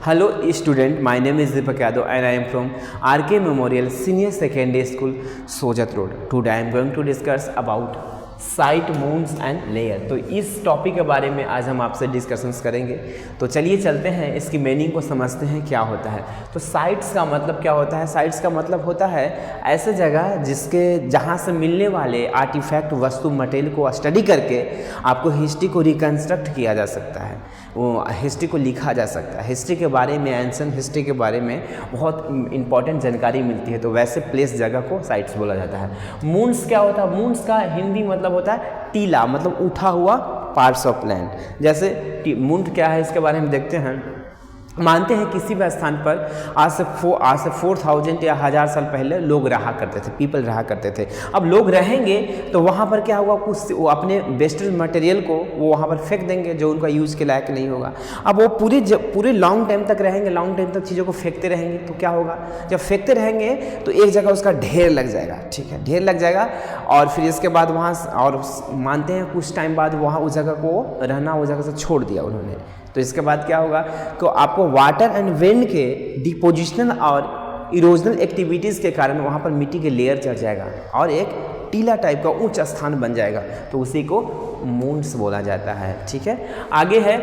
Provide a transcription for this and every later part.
Hello student, my name is Deepak Yadav and I am from RK Memorial Senior Secondary School, Sojat Road. Today I am going to discuss about site, moons and layer. तो इस topic के बारे में आज हम आपसे discussions करेंगे। तो चलिए चलते हैं, इसकी मीनिंग को समझते हैं क्या होता है। तो साइट्स का मतलब क्या होता है? साइट्स का मतलब होता है ऐसे जगह जहाँ से मिलने वाले आर्टिफैक्ट, वस्तु, मटेरियल को स्टडी करके आपको हिस्ट्री को रिकन्स्ट्रक्ट किया जा सकता है, वो हिस्ट्री को लिखा जा सकता है। हिस्ट्री के बारे में, एंशिएंट हिस्ट्री के बारे में बहुत इंपॉर्टेंट जानकारी मिलती है। तो वैसे प्लेस, जगह को साइट्स बोला जाता है। मून्स क्या होता है? मून्स का हिंदी मतलब होता है टीला, मतलब उठा हुआ पार्ट्स ऑफ लैंड। जैसे मून क्या है, इसके बारे में देखते हैं। मानते हैं किसी भी स्थान पर आज से 4000 या 1000 साल पहले लोग रहा करते थे, पीपल रहा करते थे। अब लोग रहेंगे तो वहाँ पर क्या होगा, कुछ वो अपने वेस्टर्न मटेरियल को वो वहाँ पर फेंक देंगे जो उनका यूज़ के लायक नहीं होगा। अब वो पूरे लॉन्ग टाइम तक रहेंगे, लॉन्ग टाइम तक चीज़ों को फेंकते रहेंगे तो क्या होगा, जब फेंकते रहेंगे तो एक जगह उसका ढेर लग जाएगा। ठीक है, ढेर लग जाएगा और फिर इसके बाद वहाँ, और मानते हैं कुछ टाइम बाद वहाँ उस जगह को रहना, उस जगह से छोड़ दिया उन्होंने। तो इसके बाद क्या होगा तो आपको वाटर एंड विंड के डिपोजिशनल और इरोजनल एक्टिविटीज़ के कारण वहाँ पर मिट्टी के लेयर चढ़ जाएगा और एक टीला टाइप का ऊंच स्थान बन जाएगा। तो उसी को मून्स बोला जाता है। ठीक है, आगे है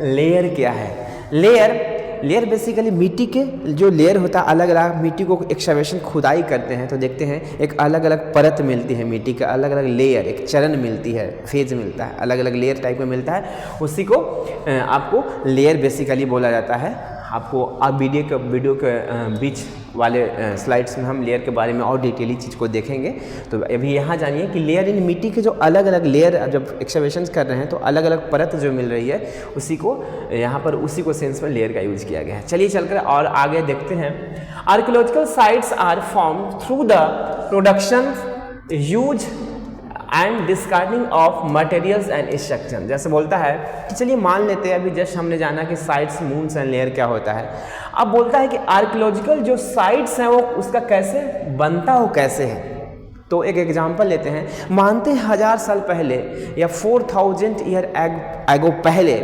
लेयर। क्या है लेयर? बेसिकली मिट्टी के जो लेयर होता है, अलग अलग मिट्टी को एक्सकैवेशन, खुदाई करते हैं तो देखते हैं एक अलग अलग परत मिलती है मिट्टी का, अलग अलग लेयर, एक चरण मिलती है, फेज मिलता है, अलग अलग लेयर टाइप में मिलता है। उसी को आपको लेयर बेसिकली बोला जाता है। आपको आप वीडियो के बीच वाले स्लाइड्स में हम लेयर के बारे में और डिटेली चीज़ को देखेंगे। तो अभी यहाँ जानिए कि लेयर इन मिट्टी के जो अलग अलग लेयर जब एक्सकैवेशंस कर रहे हैं तो अलग अलग परत जो मिल रही है उसी को यहाँ पर उसी को सेंस में लेयर का यूज किया गया है। चलिए चलकर और आगे देखते हैं। Archaeological sites are formed through the production, use and discarding of materials and structure. जैसे बोलता है कि चलिए मान लेते हैं, अभी जस्ट हमने जाना कि साइट्स, मून्स एंड लेयर क्या होता है। अब बोलता है कि आर्कियोलॉजिकल जो साइट्स हैं वो उसका कैसे बनता हो, कैसे है। तो एक एग्जांपल लेते हैं। मानते हैं 1000 साल पहले या 4000 ईयर एगो पहले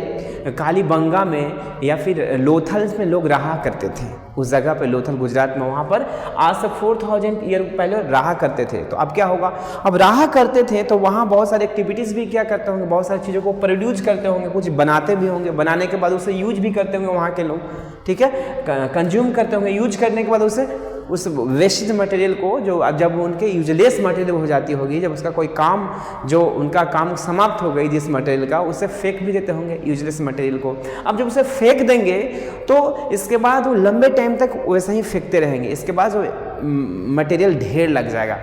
कालीबंगा में या फिर लोथल में लोग रहा करते थे। उस जगह पे लोथल गुजरात में, वहाँ पर आज से 4000 ईयर पहले रहा करते थे। तो अब क्या होगा, अब रहा करते थे तो वहाँ बहुत सारी एक्टिविटीज़ भी क्या करते होंगे, बहुत सारी चीज़ों को प्रोड्यूस करते होंगे, कुछ बनाते भी होंगे, बनाने के बाद उसे यूज भी करते होंगे वहाँ के लोग। ठीक है, कंज्यूम करते होंगे, यूज करने के बाद उस वेस्टेज मटेरियल को, जो जब उनके यूजलेस मटेरियल हो जाती होगी, जब उसका कोई काम, जो उनका काम समाप्त हो गई जिस मटेरियल का, उसे फेंक भी देते होंगे यूजलेस मटेरियल को। अब जब उसे फेंक देंगे तो इसके बाद वो लंबे टाइम तक वैसे ही फेंकते रहेंगे। इसके बाद जो मटेरियल ढेर लग जाएगा,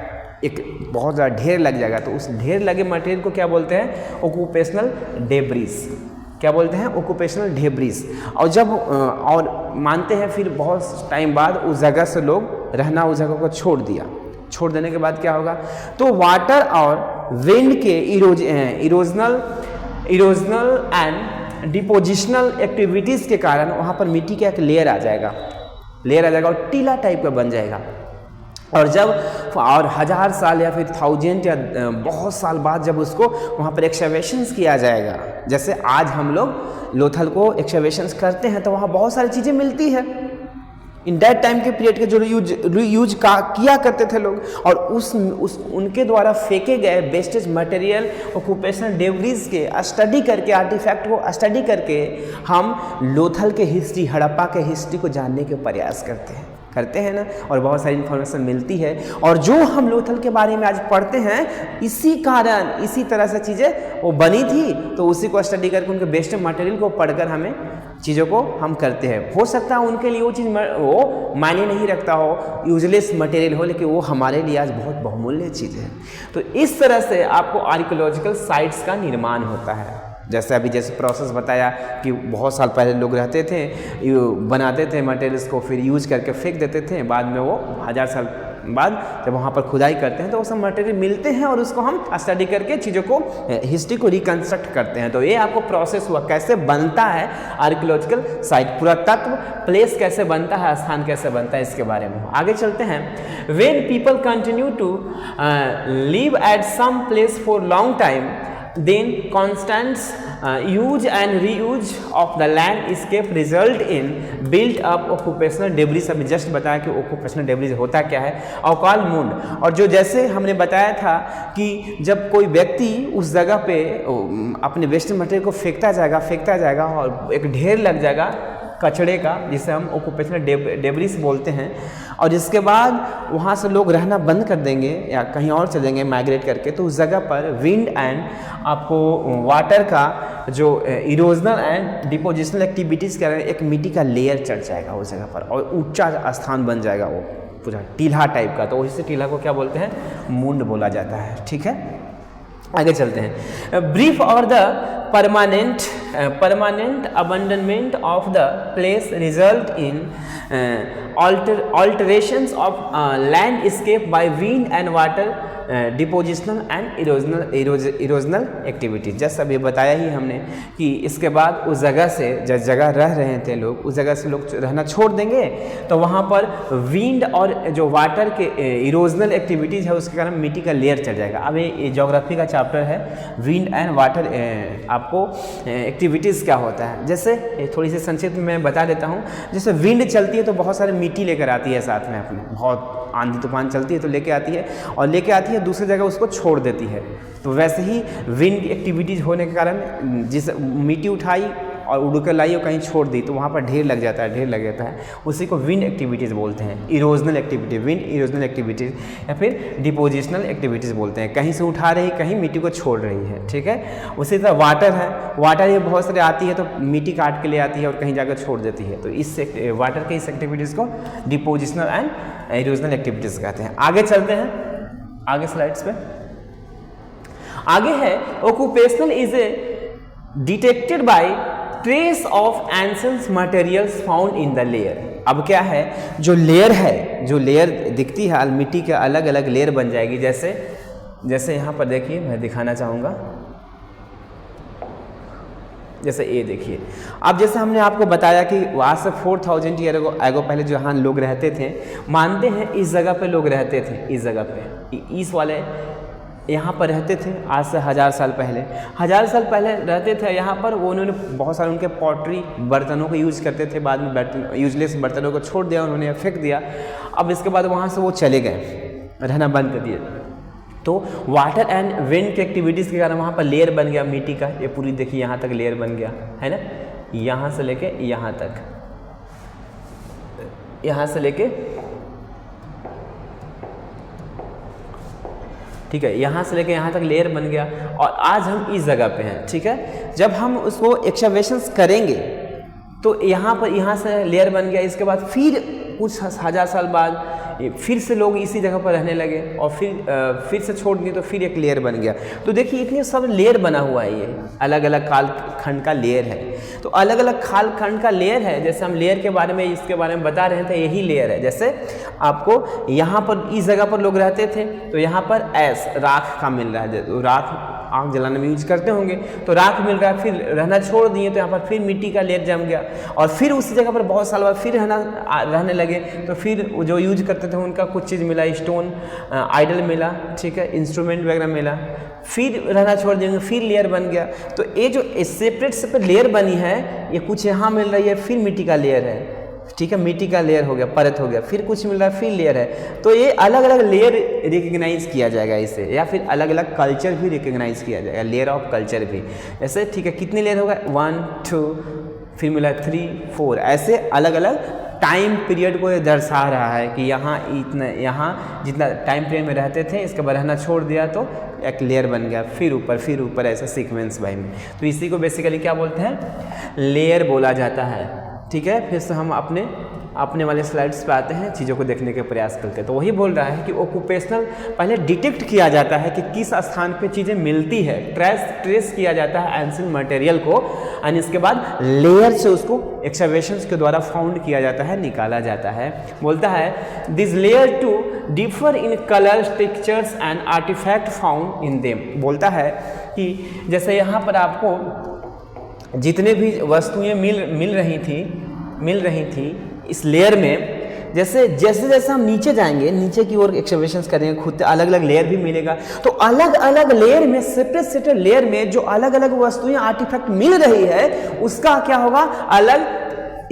एक बहुत ज़्यादा ढेर लग जाएगा। तो उस ढेर लगे मटेरियल को क्या बोलते हैं? Occupational debris. क्या बोलते हैं? Occupational debris. और जब और मानते हैं फिर बहुत टाइम बाद उस जगह से लोग रहना, उस जगह को छोड़ दिया। छोड़ देने के बाद क्या होगा, तो वाटर और विंड के इरोजनल एंड डिपोजिशनल एक्टिविटीज़ के कारण वहाँ पर मिट्टी का एक लेयर आ जाएगा और टीला टाइप का बन जाएगा। और जब 1000 साल या फिर 1000 या बहुत साल बाद जब उसको वहाँ पर एक्सकैवेशंस किया जाएगा, जैसे आज हम लोग लोथल को एक्सकैवेशंस करते हैं तो वहाँ बहुत सारी चीज़ें मिलती है। इन दैट टाइम के पीरियड के जो यूज किया करते थे लोग, और उनके द्वारा फेंके गए वेस्टेज मटेरियल, ऑक्यूपेशनल डेब्रिस के स्टडी करके, आर्टिफैक्ट को स्टडी करके हम लोथल के हिस्ट्री, हड़प्पा के हिस्ट्री को जानने के प्रयास करते हैं ना, और बहुत सारी इन्फॉर्मेशन मिलती है। और जो हम लोथल के बारे में आज पढ़ते हैं, इसी कारण, इसी तरह से चीज़ें वो बनी थी। तो उसी को स्टडी करके, उनके बेस्ट मटेरियल को पढ़कर हमें चीज़ों को हम करते हैं। हो सकता है उनके लिए वो चीज़ वो मायने नहीं रखता हो, यूजलेस मटेरियल हो, लेकिन वो हमारे लिए आज बहुत बहुमूल्य चीज़ है। तो इस तरह से आपको आर्कियोलॉजिकल साइट्स का निर्माण होता है। जैसे प्रोसेस बताया कि बहुत साल पहले लोग रहते थे, बनाते थे मटेरियल्स को, फिर यूज करके फेंक देते थे। बाद में वो 1000 साल बाद जब वहाँ पर खुदाई करते हैं तो वो सब मटेरियल मिलते हैं और उसको हम स्टडी करके चीज़ों को, हिस्ट्री को रिकन्स्ट्रक्ट करते हैं। तो ये आपको प्रोसेस हुआ, कैसे बनता है आर्कियोलॉजिकल साइट, पुरातत्व प्लेस कैसे बनता है, स्थान कैसे बनता है, इसके बारे में आगे चलते हैं। When people continue to live at some place for long time, then constant use and reuse of the landscape result in built up occupational debris. अभी जस्ट बताया कि ऑक्यूपेशनल डेब्रिस होता क्या है। अवकाल मूंड, और जो जैसे हमने बताया था कि जब कोई व्यक्ति उस जगह पे अपने वेस्ट मटेरियल को फेंकता जाएगा और एक ढेर लग जाएगा कचड़े का, जिसे हम ऑक्यूपेशनल डेब्रिस बोलते हैं, और इसके बाद वहाँ से लोग रहना बंद कर देंगे या कहीं और चले जाएंगे माइग्रेट करके, तो उस जगह पर विंड एंड आपको वाटर का जो इरोजनल एंड डिपोजिशनल एक्टिविटीज़ के कारण एक मिट्टी का लेयर चढ़ जाएगा उस जगह पर और ऊंचा स्थान बन जाएगा वो पूरा टीला टाइप का। तो उसी टीला को क्या बोलते हैं? मुंड बोला जाता है। ठीक है, आगे चलते हैं। Brief or the permanent abandonment of the place result in alterations of landscape by wind and water depositional and erosional activities. जैसे अभी बताया ही हमने कि इसके बाद उस जगह से जिस जगह रह रहे थे लोग, उस जगह से लोग रहना छोड़ देंगे तो वहाँ पर विंड और जो वाटर के इरोजनल एक्टिविटीज़ है उसके कारण मिट्टी का लेयर चढ़ जाएगा। अब ये ज्योग्राफी का चैप्टर है, विंड एंड वाटर आपको एक्टिविटीज़ क्या होता है। जैसे थोड़ी सी संक्षिप्त में मैं बता देता हूँ। जैसे विंड चलती है तो बहुत सारी मिट्टी लेकर आती है साथ में अपने, बहुत आंधी तूफान चलती है तो लेके आती है और लेके आती है दूसरी जगह उसको छोड़ देती है। तो वैसे ही विंड एक्टिविटीज़ होने के कारण जिस मिट्टी उठाई और उड़ कर लाई और कहीं छोड़ दी तो वहाँ पर ढेर लग जाता है, उसी को विंड एक्टिविटीज़ बोलते हैं। Erosional activity, wind erosional activities या फिर डिपोजिशनल एक्टिविटीज़ बोलते हैं। कहीं से उठा रही, कहीं मिट्टी को छोड़ रही है। ठीक है, उसी तरह वाटर है, वाटर ये बहुत सारे आती है तो मिट्टी काट के ले आती है और कहीं जाकर छोड़ देती है। तो इस वाटर के इस एक्टिविटीज़ को डिपोजिशनल एंड इरोजनल एक्टिविटीज़ कहते हैं। आगे चलते हैं, आगे स्लाइड्स पे आगे है occupational is a detected by trace of ancient materials found in the layer. अब क्या है, जो लेयर दिखती है मिट्टी के अलग अलग लेयर बन जाएगी। जैसे यहाँ पर देखिए, मैं दिखाना चाहूँगा। जैसे ये देखिए, अब जैसे हमने आपको बताया कि आज से 4000 ईयर एगो पहले जो यहाँ लोग रहते थे, मानते हैं इस जगह पे लोग रहते थे, इस जगह पे इस वाले यहाँ पर रहते थे। आज से 1000 साल पहले रहते थे यहाँ पर। वो उन्होंने बहुत सारे उनके पॉटरी बर्तनों को यूज़ करते थे, बाद में यूजलेस बर्तनों को छोड़ दिया उन्होंने, फेंक दिया। अब इसके बाद वहाँ से वो चले गए, रहना बंद कर दिए। तो वाटर एंड विंड की एक्टिविटीज़ के कारण वहाँ पर लेयर बन गया मिट्टी का। ये पूरी देखिए यहाँ तक लेयर बन गया है ना, यहाँ से लेके यहाँ तक, यहाँ से लेके ठीक है, यहाँ से लेके यहाँ तक लेयर बन गया। और आज हम इस जगह पे हैं। ठीक है, जब हम उसको एक्सकवेशंस करेंगे तो यहाँ से लेयर बन गया। इसके बाद फिर कुछ 1000 साल बाद फिर से लोग इसी जगह पर रहने लगे और फिर से छोड़ दिए तो फिर एक लेयर बन गया। तो देखिए इतने सब लेयर बना हुआ है, ये अलग अलग कालखंड का लेयर है। तो अलग अलग कालखंड का लेयर है। जैसे हम लेयर के बारे में इसके बारे में बता रहे थे, यही लेयर है। जैसे आपको यहाँ पर इस जगह पर लोग रहते थे तो यहाँ पर राख का मिल रहा है, तो राख आग जलाने में यूज करते होंगे, तो राख मिल रहा है। फिर रहना छोड़ दिए तो यहाँ पर फिर मिट्टी का लेयर जम गया और फिर उसी जगह पर बहुत साल बाद फिर रहने लगे। तो फिर जो यूज करते थे उनका कुछ चीज़ मिला, स्टोन आइडल मिला, ठीक है, इंस्ट्रूमेंट वगैरह मिला। फिर रहना छोड़ देंगे, फिर लेयर बन गया। तो ये जो सेपरेट लेयर बनी है, ये कुछ यहाँ मिल रही है, फिर मिट्टी का लेयर है। ठीक है, मिट्टी का लेयर हो गया, परत हो गया, फिर कुछ मिल रहा है, फिर लेयर है। तो ये अलग अलग लेयर रिकग्नाइज किया जाएगा इसे, या फिर अलग अलग कल्चर भी रिकग्नाइज किया जाएगा, लेयर ऑफ कल्चर भी। जैसे ठीक है, कितने लेयर होगा, 1 2 फिर मिला 3 4, ऐसे अलग अलग टाइम पीरियड को ये दर्शा रहा है कि यहाँ जितना टाइम पीरियड में रहते थे, इसके बाद रहना छोड़ दिया तो एक लेयर बन गया, फिर ऊपर ऐसा सीक्वेंस बाई में। तो इसी को बेसिकली क्या बोलते हैं, लेयर बोला जाता है। ठीक है, फिर से हम अपने वाले स्लाइड्स पे आते हैं, चीज़ों को देखने के प्रयास करते हैं। तो वही बोल रहा है कि ऑक्यूपेशनल पहले डिटेक्ट किया जाता है कि किस स्थान पे चीज़ें मिलती है, ट्रेस किया जाता है एंशिएंट मटेरियल को, और इसके बाद लेयर से उसको एक्सकवेशंस के द्वारा फाउंड किया जाता है, निकाला जाता है। बोलता है this layer to differ in colours, textures and artefact found in them. बोलता है कि जैसे यहाँ पर आपको जितने भी वस्तुएं मिल रही थी इस लेयर में, जैसे जैसे जैसे हम नीचे जाएंगे, नीचे की ओर एक्सकवेशंस करेंगे, खुद अलग अलग लेयर भी मिलेगा, तो अलग अलग लेयर में, सेपरेट सेपरेट लेयर में जो अलग अलग वस्तुएं आर्टिफैक्ट मिल रही है, उसका क्या होगा, अलग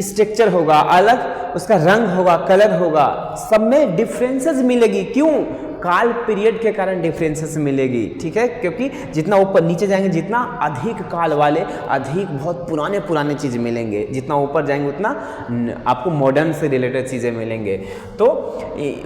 स्ट्रक्चर होगा, अलग उसका रंग होगा, कलर होगा, सब में डिफरेंसेस मिलेगी। क्यों? काल पीरियड के कारण डिफरेंसेस मिलेगी, ठीक है, क्योंकि जितना ऊपर नीचे जाएंगे, जितना अधिक काल वाले, अधिक बहुत पुराने पुराने चीज़ मिलेंगे, जितना ऊपर जाएंगे उतना आपको मॉडर्न से रिलेटेड चीज़ें मिलेंगे। तो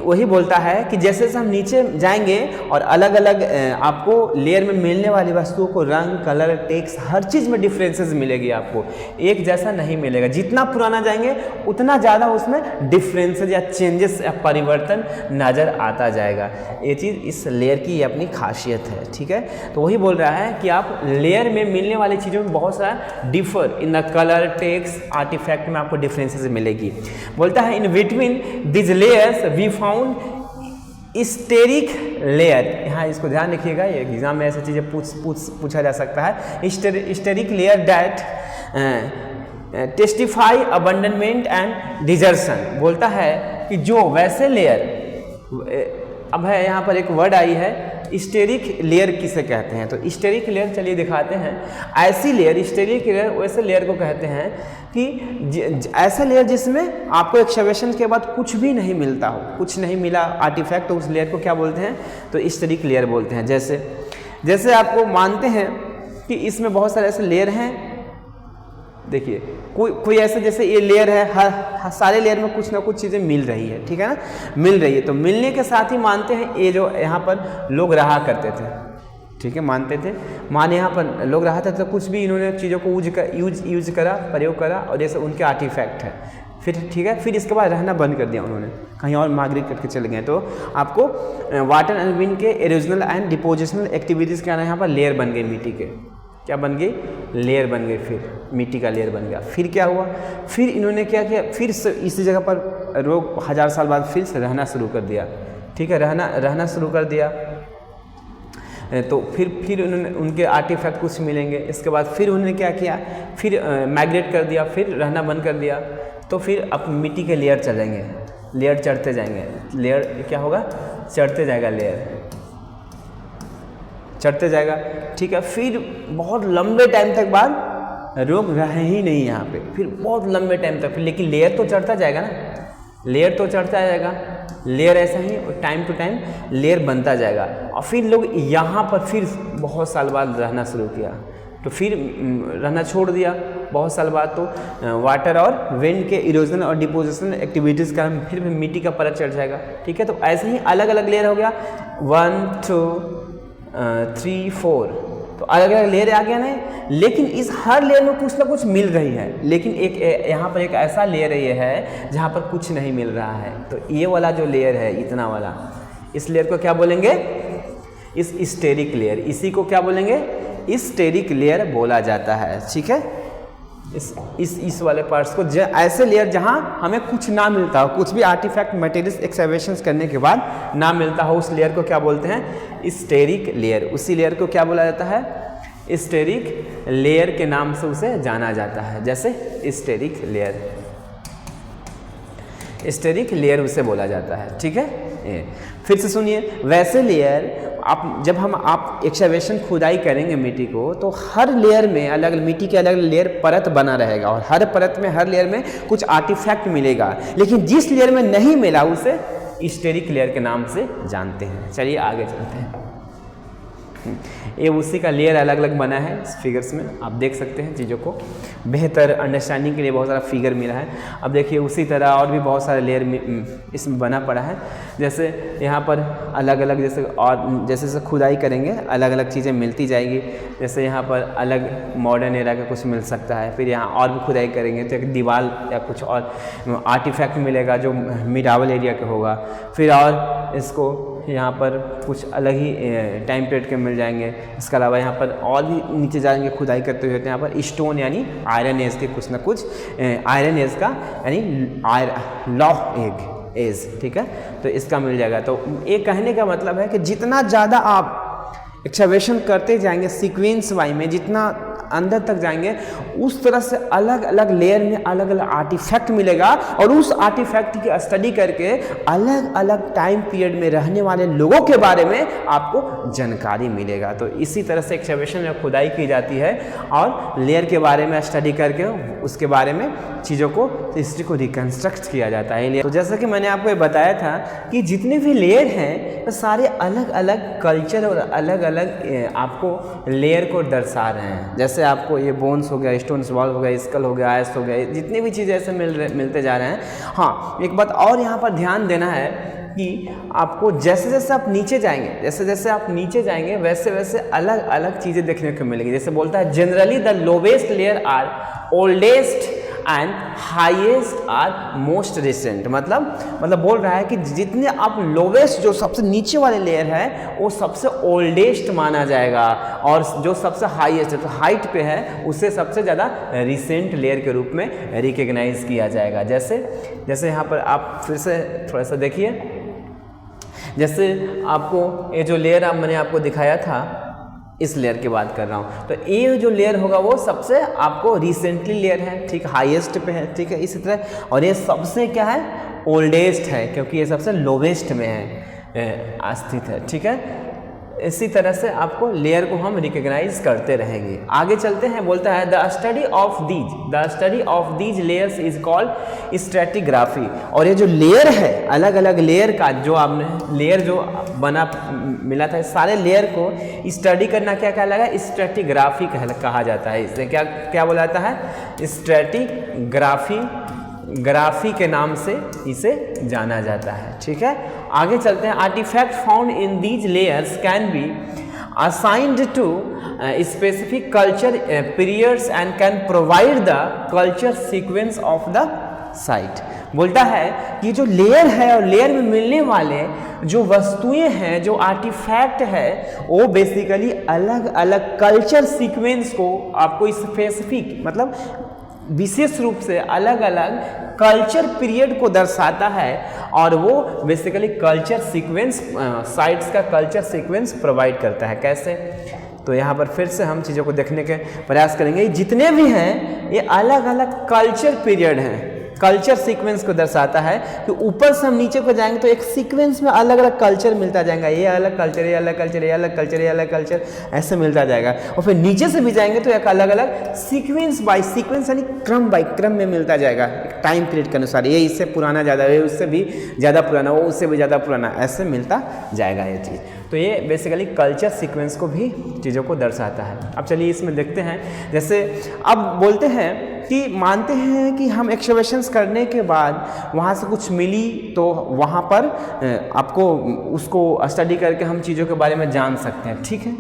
वही बोलता है कि जैसे जैसे हम नीचे जाएंगे और अलग अलग आपको लेयर में मिलने वाली वस्तुओं को रंग, कलर, टेक्स्ट, हर चीज़ में डिफरेंसेस मिलेगी, आपको एक जैसा नहीं मिलेगा। जितना पुराना जाएंगे उतना ज़्यादा उसमें डिफरेंसेस या चेंजेस या परिवर्तन नज़र आता जाएगा। ये चीज़ इस लेयर की अपनी खासियत है, ठीक है। तो वही बोल रहा है कि आप लेयर में मिलने वाली चीज़ों में बहुत सारा differ in the colour, text, artefact में आपको डिफरेंसेस मिलेगी। बोलता है in between this layers we found sterile layer. यहाँ इसको ध्यान रखिएगा, ये एग्जाम में ऐसी चीज़ें पूछा जा सकता है। Sterile layer that testify abandonment and desertion. बोलता है कि जो वैसे लेयर, अब है यहाँ पर एक वर्ड आई है स्टेरिक लेयर किसे कहते हैं, तो स्टेरिक लेयर चलिए दिखाते हैं। ऐसी लेयर, स्टेरिक लेयर वैसे लेयर को कहते हैं कि ऐसा लेयर जिसमें आपको एक्सकवेशन के बाद कुछ भी नहीं मिलता हो, कुछ नहीं मिला आर्टिफैक्ट, तो उस लेयर को क्या बोलते हैं, तो स्टेरिक लेयर बोलते हैं। जैसे आपको मानते हैं कि इसमें बहुत सारे ऐसे लेयर हैं, देखिए कोई ऐसा, जैसे ये लेयर है, हर सारे लेयर में कुछ ना कुछ चीज़ें मिल रही है, ठीक है ना, मिल रही है। तो मिलने के साथ ही मानते हैं ये जो यहाँ पर लोग रहा करते थे, ठीक है, मानते थे, माने यहाँ पर लोग रहा था, तो कुछ भी इन्होंने चीज़ों को यूज करा, प्रयोग करा, और जैसे उनके आर्टिफैक्ट है, फिर ठीक है, फिर इसके बाद रहना बंद कर दिया उन्होंने, कहीं और माइग्रेट करके चले गए। तो आपको वाटर एंड विंड के इरोजनल एंड डिपोजिशनल एक्टिविटीज़ के आना, यहाँ पर लेयर बन गए, मिट्टी के क्या बन गई, लेयर बन गई, फिर मिट्टी का लेयर बन गया। फिर क्या हुआ, फिर इन्होंने क्या किया, फिर से इसी जगह पर लोग 1000 साल बाद फिर से रहना शुरू कर दिया, ठीक है, रहना शुरू कर दिया। तो फिर उन्होंने उनके आर्टिफैक्ट कुछ मिलेंगे, इसके बाद फिर उन्होंने क्या किया, फिर माइग्रेट कर दिया, फिर रहना बंद कर दिया। तो फिर अब मिट्टी के लेयर चलेंगे, लेयर चढ़ते जाएंगे, लेयर क्या होगा, चढ़ते जाएगा, लेयर चढ़ते जाएगा, ठीक है। फिर बहुत लंबे टाइम तक बाद लोग रहे ही नहीं यहाँ पे, फिर बहुत लंबे टाइम तक, लेकिन लेयर तो चढ़ता जाएगा ना, लेयर तो चढ़ता जाएगा, लेयर ऐसा ही टाइम टू टाइम लेयर बनता जाएगा। और फिर लोग यहाँ पर फिर बहुत साल बाद रहना शुरू किया, तो फिर रहना छोड़ दिया बहुत साल बाद। तो वाटर और विंड के इरोजन और डिपोजिशन एक्टिविटीज़ का फिर मिट्टी का परत चढ़ जाएगा, ठीक है। तो ऐसे ही अलग अलग लेयर हो गया, 1 2 3 4, तो अलग अलग लेयर आ गया नहीं, लेकिन इस हर लेयर में कुछ ना कुछ मिल रही है। लेकिन एक यहाँ पर एक ऐसा लेयर ये है जहाँ पर कुछ नहीं मिल रहा है, तो ये वाला जो लेयर है, इतना वाला, इस लेयर को क्या बोलेंगे, इस स्टेरिक लेयर, इसी को क्या बोलेंगे, स्टेरिक लेयर बोला जाता है, ठीक है। इस वाले पार्ट्स को ऐसे लेयर जहां हमें कुछ ना मिलता हो, कुछ भी आर्टिफैक्ट मटेरियल्स एक्सकवेशंस करने के बाद ना मिलता हो, उस लेयर को क्या बोलते हैं, स्टेरिक लेयर। उसी लेयर को क्या बोला जाता है, स्टेरिक लेयर के नाम से उसे जाना जाता है। जैसे स्टेरिक लेयर, स्टेरिक लेयर उसे बोला जाता है, ठीक है। फिर से सुनिए, वैसे लेयर जब आप एक्सकवेशन खुदाई करेंगे मिट्टी को, तो हर लेयर में अलग मिट्टी के अलग लेयर परत बना रहेगा, और हर परत में, हर लेयर में कुछ आर्टिफैक्ट मिलेगा, लेकिन जिस लेयर में नहीं मिला उसे स्टेरिक लेयर के नाम से जानते हैं। चलिए आगे चलते हैं। ये उसी का लेयर अलग अलग बना है इस फिगर्स में, आप देख सकते हैं। चीज़ों को बेहतर अंडरस्टैंडिंग के लिए बहुत सारा फिगर मिला है। अब देखिए उसी तरह और भी बहुत सारे लेयर इसमें बना पड़ा है। जैसे यहाँ पर अलग अलग, जैसे और जैसे खुदाई करेंगे अलग अलग चीज़ें मिलती जाएगी। जैसे यहाँ पर अलग मॉडर्न एरा का कुछ मिल सकता है, फिर यहाँ और भी खुदाई करेंगे तो एक दीवार या कुछ और आर्टिफैक्ट मिलेगा जो मिडावल एरिया का होगा। फिर और इसको यहाँ पर कुछ अलग ही टाइम पीरियड के मिल जाएंगे। इसके अलावा यहाँ पर और भी नीचे जाएंगे खुदाई करते हुए, तो यहाँ पर स्टोन यानी आयरन एज के कुछ ना कुछ, आयरन एज का यानी लॉ एज, ठीक है, तो इसका मिल जाएगा। तो ये कहने का मतलब है कि जितना ज़्यादा आप एक्सकवेशन करते जाएंगे सीक्वेंस वाई में, जितना अंदर तक जाएंगे उस तरह से अलग अलग लेयर में अलग अलग आर्टिफैक्ट मिलेगा, और उस आर्टिफैक्ट की स्टडी करके अलग अलग टाइम पीरियड में रहने वाले लोगों के बारे में आपको जानकारी मिलेगा। तो इसी तरह से एक्सकैवेशन में खुदाई की जाती है और लेयर के बारे में स्टडी करके उसके बारे में चीज़ों को, हिस्ट्री को रिकन्स्ट्रक्ट किया जाता है। तो जैसा कि मैंने आपको ये बताया था कि जितने भी लेयर हैं वो सारे अलग अलग कल्चर और अलग अलग आपको लेयर को दर्शा रहे हैं। जैसे आपको ये बोन्स हो गया, स्टोन्स वॉल हो गया, स्कल हो गया, आइस हो गया, जितनी भी चीज़ें ऐसे मिलते जा रहे हैं। हाँ, एक बात और यहाँ पर ध्यान देना है कि आपको जैसे जैसे आप नीचे जाएंगे, जैसे जैसे आप नीचे जाएंगे वैसे वैसे अलग अलग चीज़ें देखने को मिलेगी। जैसे बोलता है generally the lowest layer are oldest and highest are most recent. मतलब बोल रहा है कि जितने आप लोवेस्ट, जो सबसे नीचे वाले लेयर है वो सबसे ओल्डेस्ट माना जाएगा, और जो सबसे हाईएस्ट तो हाइट पे है उसे सबसे ज़्यादा रिसेंट लेयर के रूप में रिकग्नाइज किया जाएगा। जैसे यहाँ पर आप फिर से थोड़ा सा देखिए, जैसे आपको ये जो लेयर मैंने आपको दिखाया था, इस लेयर की बात कर रहा हूँ, तो ये जो लेयर होगा वो सबसे आपको रिसेंटली लेयर है, ठीक, हाईएस्ट पे है, ठीक है, इसी तरह। और ये सबसे क्या है, ओल्डेस्ट है, क्योंकि ये सबसे लोवेस्ट में है स्थित है, ठीक है। इसी तरह से आपको लेयर को हम रिकग्नाइज करते रहेंगे। आगे चलते हैं, बोलता है the study of these layers is called stratigraphy. और ये जो लेयर है, अलग अलग लेयर का जो आपने लेयर जो बना मिला था, सारे लेयर को स्टडी करना क्या कहलाएगा, स्ट्रैटिग्राफी कहा जाता है। इसे क्या बोला जाता है, स्ट्रैटिग्राफी के नाम से इसे जाना जाता है, ठीक है। आगे चलते हैं, artefact found in these layers can be assigned to specific culture periods and can provide the culture sequence of the site. बोलता है कि जो लेयर है और लेयर में मिलने वाले जो वस्तुएं हैं, जो आर्टिफैक्ट है, वो बेसिकली अलग अलग कल्चर सीक्वेंस को आपको स्पेसिफिक मतलब विशेष रूप से अलग अलग कल्चर पीरियड को दर्शाता है, और वो बेसिकली कल्चर सीक्वेंस, साइट्स का कल्चर सीक्वेंस प्रोवाइड करता है। कैसे, तो यहाँ पर फिर से हम चीज़ों को देखने के प्रयास करेंगे। जितने भी हैं ये अलग अलग कल्चर पीरियड हैं, कल्चर सीक्वेंस को दर्शाता है कि ऊपर से हम नीचे को जाएंगे तो एक सीक्वेंस में अलग अलग कल्चर मिलता जाएगा, ये अलग कल्चर, ये अलग कल्चर, ये अलग कल्चर, ये अलग कल्चर, ऐसे मिलता जाएगा। और फिर नीचे से भी जाएंगे तो एक अलग अलग सीक्वेंस बाय सीक्वेंस यानी क्रम बाय क्रम में मिलता जाएगा, एक टाइम पीरियड के अनुसार। ये इससे पुराना ज़्यादा है, उससे भी ज़्यादा पुराना, वो उससे भी ज़्यादा पुराना, ऐसे मिलता जाएगा ये चीज़। तो ये बेसिकली कल्चर सीक्वेंस को भी चीज़ों को दर्शाता है। अब चलिए इसमें देखते हैं। जैसे अब बोलते हैं कि मानते हैं कि हम एक्सकैवेशंस करने के बाद वहाँ से कुछ मिली तो वहाँ पर आपको उसको स्टडी करके हम चीज़ों के बारे में जान सकते हैं, ठीक है,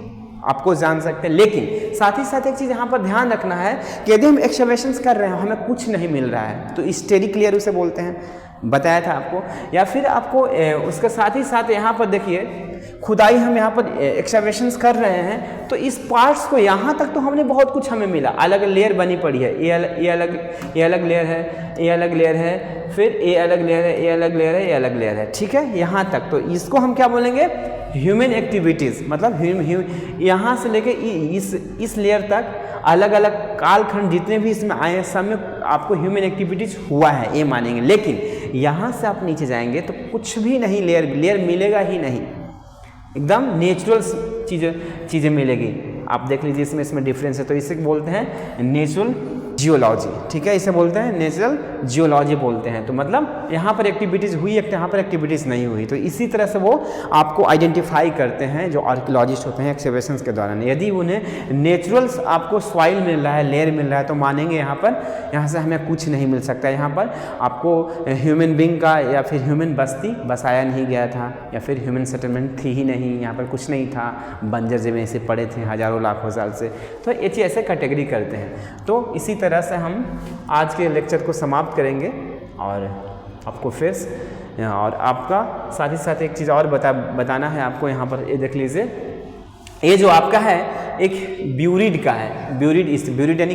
आपको जान सकते हैं। लेकिन साथ ही साथ एक चीज़ यहाँ पर ध्यान रखना है कि यदि हम एक्सकैवेशंस कर रहे हैं हमें कुछ नहीं मिल रहा है तो स्टेरी क्लियर उसे बोलते हैं, बताया था आपको। या फिर आपको उसके साथ ही साथ यहाँ पर देखिए खुदाई हम यहाँ पर एक्सकैवेशंस कर रहे हैं तो इस पार्ट्स को यहाँ तक तो हमने बहुत कुछ हमें मिला, अलग लेयर बनी पड़ी है, ये अलग लेयर है, ये अलग लेयर है, फिर ये अलग लेयर है, ये अलग लेयर है, ये अलग लेयर है, ठीक है, यहाँ तक। तो इसको हम क्या बोलेंगे, ह्यूमन एक्टिविटीज़, मतलब यहाँ से लेके इस लेयर तक अलग अलग कालखंड जितने भी इसमें आए हैं सब में आपको ह्यूमन एक्टिविटीज हुआ है ये मानेंगे। लेकिन यहाँ से आप नीचे जाएंगे तो कुछ भी नहीं, लेयर मिलेगा ही नहीं, एकदम नेचुरल चीज़ें मिलेगी। आप देख लीजिए इसमें डिफरेंस है। तो इसे बोलते हैं नेचुरल जियोलॉजी, ठीक है, इसे बोलते हैं नेचुरल जियोलॉजी बोलते हैं। तो मतलब यहाँ पर एक्टिविटीज़ हुई, यहाँ पर एक्टिविटीज़ नहीं हुई। तो इसी तरह से वो आपको आइडेंटिफाई करते हैं जो आर्कियोलॉजिस्ट होते हैं एक्सकैवेशंस के दौरान। यदि उन्हें नेचुरल्स आपको सॉइल मिल रहा है, लेयर मिल रहा है, तो मानेंगे यहाँ से हमें कुछ नहीं मिल सकता। यहाँ पर आपको ह्यूमन बींग का या फिर ह्यूमन बस्ती बसाया नहीं गया था, या फिर ह्यूमन सेटलमेंट थी ही नहीं, यहाँ पर कुछ नहीं था, बंजर जमीन ऐसे पड़े थे हज़ारों लाखों साल से। तो ये चीज़ ऐसे कैटेगरी करते हैं। तो इसी तरह से हम आज के लेक्चर को समाप्त करेंगे और आपको फिर और आपका साथ ही साथ एक चीज़ और बताना है आपको। यहाँ पर ये देख लीजिए, ये जो आपका है एक ब्यूरिड का है, ब्यूरिड यानी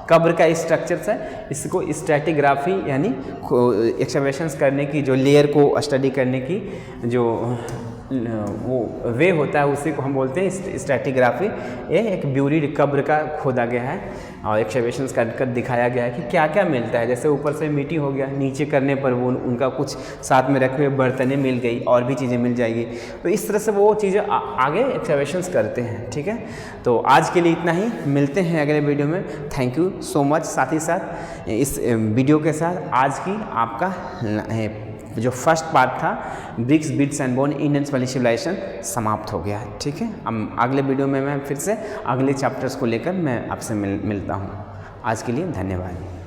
कब्र का स्ट्रक्चर्स है। इसको स्ट्रैटिग्राफी यानी एक्सकैवेशंस करने की, जो लेयर को स्टडी करने की जो वो वे होता है, उसी को हम बोलते हैं स्ट्रैटिग्राफी। ये एक ब्यूरीड कब्र का खोदा गया है और एक्सकैवेशंस कर दिखाया गया है कि क्या क्या मिलता है। जैसे ऊपर से मिट्टी हो गया, नीचे करने पर वो उनका कुछ साथ में रखे हुए बर्तनें मिल गई और भी चीज़ें मिल जाएगी। तो इस तरह से वो चीज़ें आगे एक्सकैवेशंस करते हैं। ठीक है, तो आज के लिए इतना ही, मिलते हैं अगले वीडियो में। Thank you so much. साथ ही साथ इस वीडियो के साथ आज की आपका जो फर्स्ट पार्ट था bricks bits and bone Indians वाली सिविलाइजेशन समाप्त हो गया है। ठीक है, अब अगले वीडियो में मैं फिर से अगले चैप्टर्स को लेकर मैं आपसे मिलता हूँ। आज के लिए धन्यवाद।